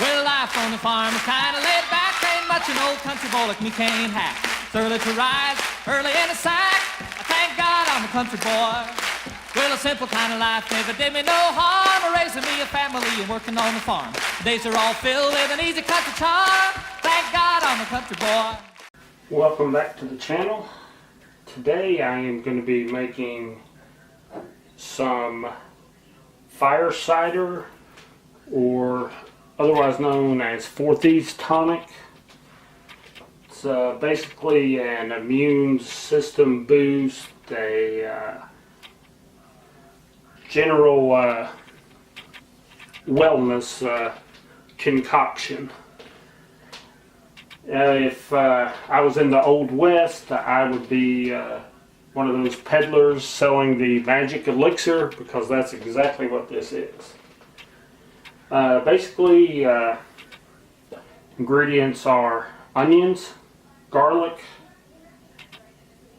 Well, life on the farm is kinda laid back. Ain't much an old country boy like me can't hack. It's early to rise, early in the sack. I thank God I'm a country boy. Well, a simple kind of life never did me no harm. Raising me a family and working on the farm. Days are all filled with an easy country charm. Thank God I'm a country boy. Welcome back to the channel. Today I am going to be making some fire cider, or otherwise known as 4 Thieves tonic. It's basically an immune system boost, a general wellness concoction. If I was in the Old West, I would be one of those peddlers selling the magic elixir, because that's exactly what this is. Basically, ingredients are onions, garlic,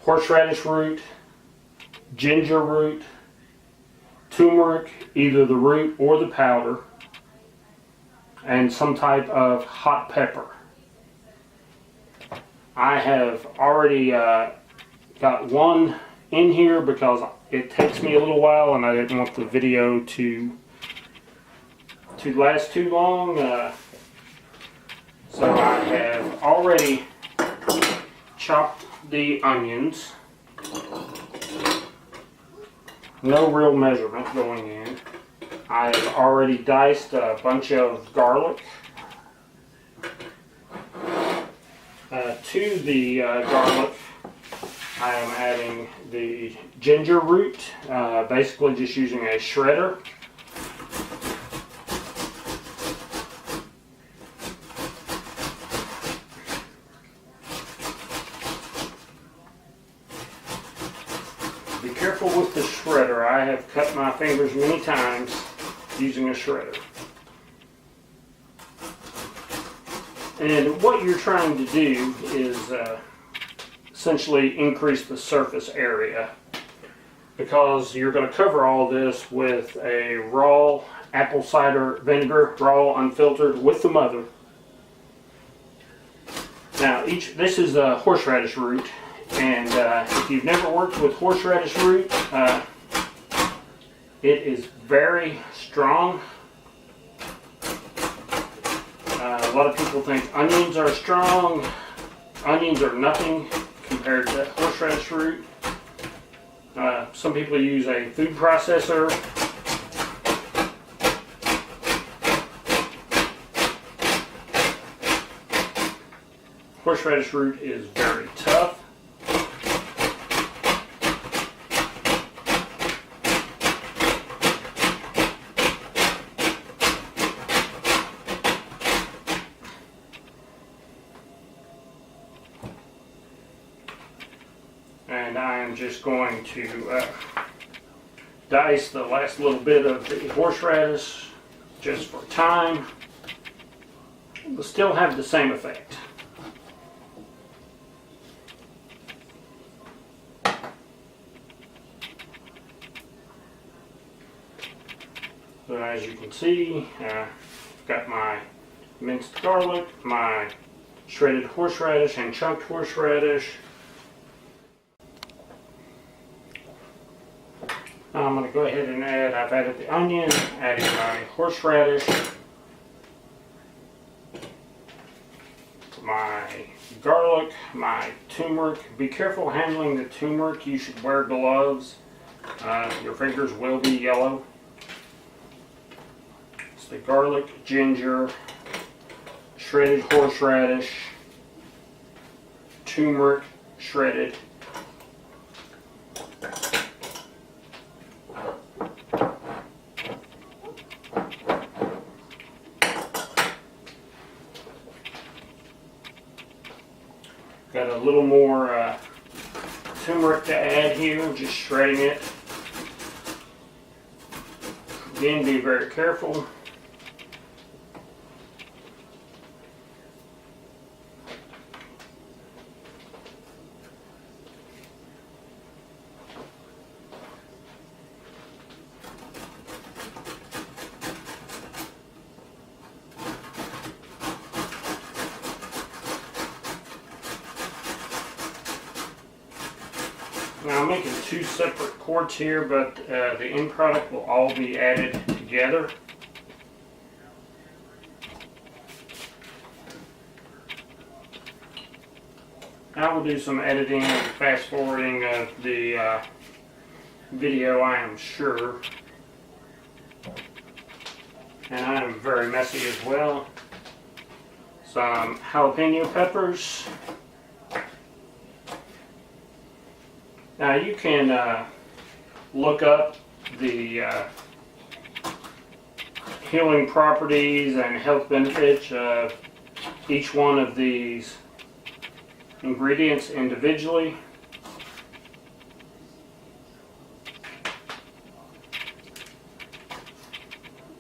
horseradish root, ginger root, turmeric, either the root or the powder, and some type of hot pepper. I have already got one in here because it takes me a little while and I didn't want the video to last too long. So I have already chopped the onions. No real measurement going in. I have already diced a bunch of garlic. To the garlic, I am adding the ginger root, basically just using a shredder. Be careful with the shredder. I have cut my fingers many times using a shredder. And what you're trying to do is essentially increase the surface area, because you're going to cover all this with a raw apple cider vinegar, raw, unfiltered, with the mother. Now, this is a horseradish root, and if you've never worked with horseradish root, it is very strong. A lot of people think onions are strong. Onions are nothing compared to horseradish root. Some people use a food processor. Horseradish root is very tough. And I am just going to dice the last little bit of the horseradish just for time. It will still have the same effect. So as you can see, I've got my minced garlic, my shredded horseradish and chunked horseradish. I'm going to go ahead and I've added the onion, adding my horseradish, my garlic, my turmeric. Be careful handling the turmeric. You should wear gloves. Your fingers will be yellow. It's the garlic, ginger, shredded horseradish, turmeric shredded. Got a little more turmeric to add here, just shredding it. Again, be very careful. Now I'm making two separate quarts here, but the end product will all be added together. I will do some editing and fast forwarding of the video, I am sure. And I am very messy as well. Some jalapeno peppers. Now you can look up the healing properties and health benefits of each one of these ingredients individually.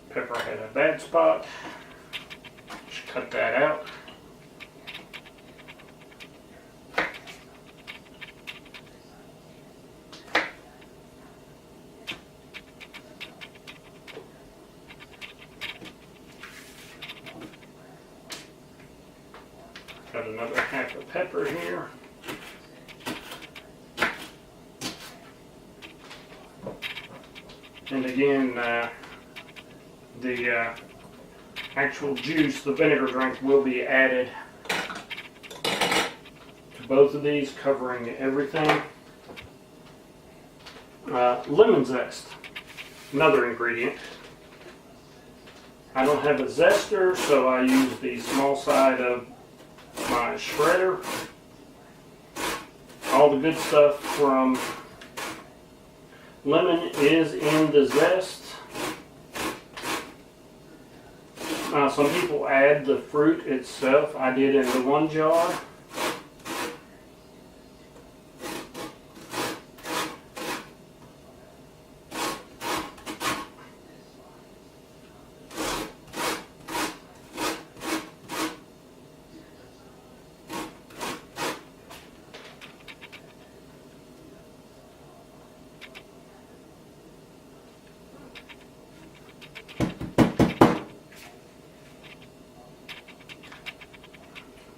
Pepper had a bad spot. Just cut that out. Got another half of pepper here. And again, the actual juice, the vinegar drink, will be added to both of these, covering everything. Lemon zest, another ingredient. I don't have a zester, so I use the small side of my shredder. All the good stuff from lemon is in the zest. Some people add the fruit itself. I did in the one jar.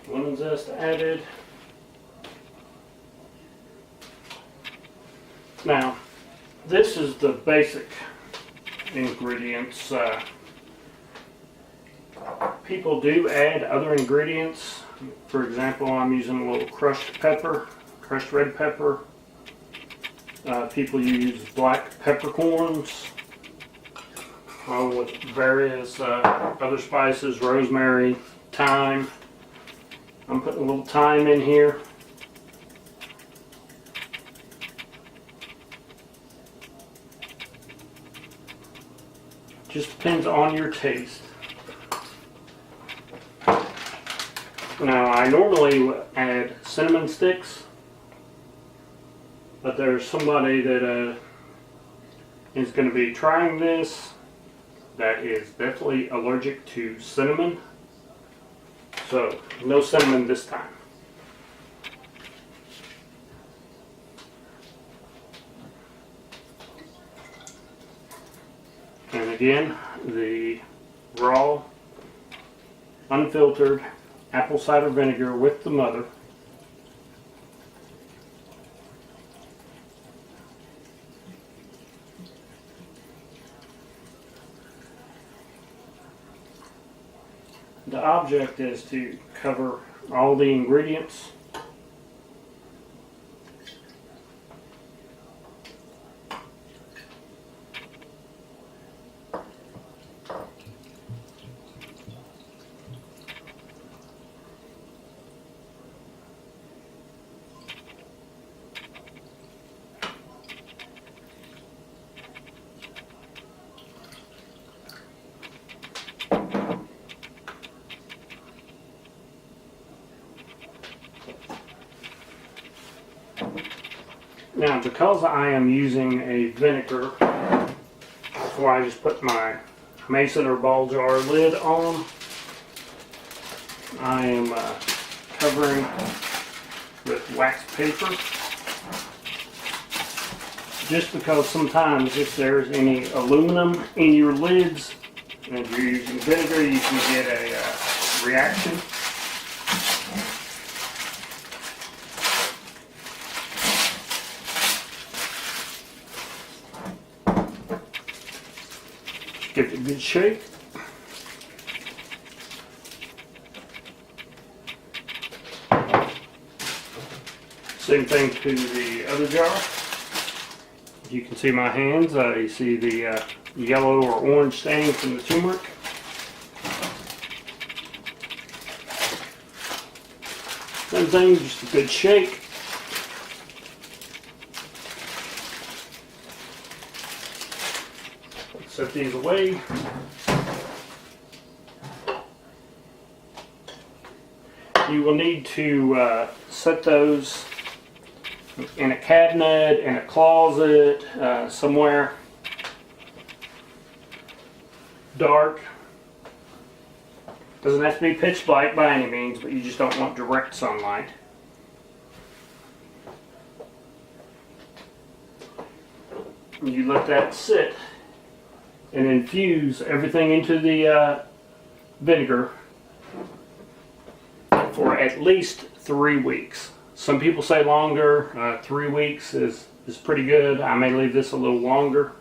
Lemon zest added. Now, this is the basic ingredients. People do add other ingredients. For example, I'm using a little crushed pepper, crushed red pepper. People use black peppercorns, along with various other spices, rosemary, thyme. I'm putting a little thyme in here. Just depends on your taste. Now, I normally add cinnamon sticks, but there's somebody that is going to be trying this that is definitely allergic to cinnamon. So, no cinnamon this time. And again, the raw, unfiltered apple cider vinegar with the mother. The object is to cover all the ingredients. Now, because I am using a vinegar, that's why I just put my mason or ball jar lid on. I am covering with wax paper, just because sometimes if there's any aluminum in your lids and you're using vinegar, you can get a reaction. good shake. Same thing to the other jar. You can see my hands. You see the yellow or orange stain from the turmeric. Same thing, just a good shake. Set these away. You will need to set those in a cabinet, in a closet, somewhere dark. Doesn't have to be pitch black by any means, but you just don't want direct sunlight. You let that sit and infuse everything into the vinegar for at least 3 weeks. Some people say longer. 3 weeks is pretty good. I may leave this a little longer.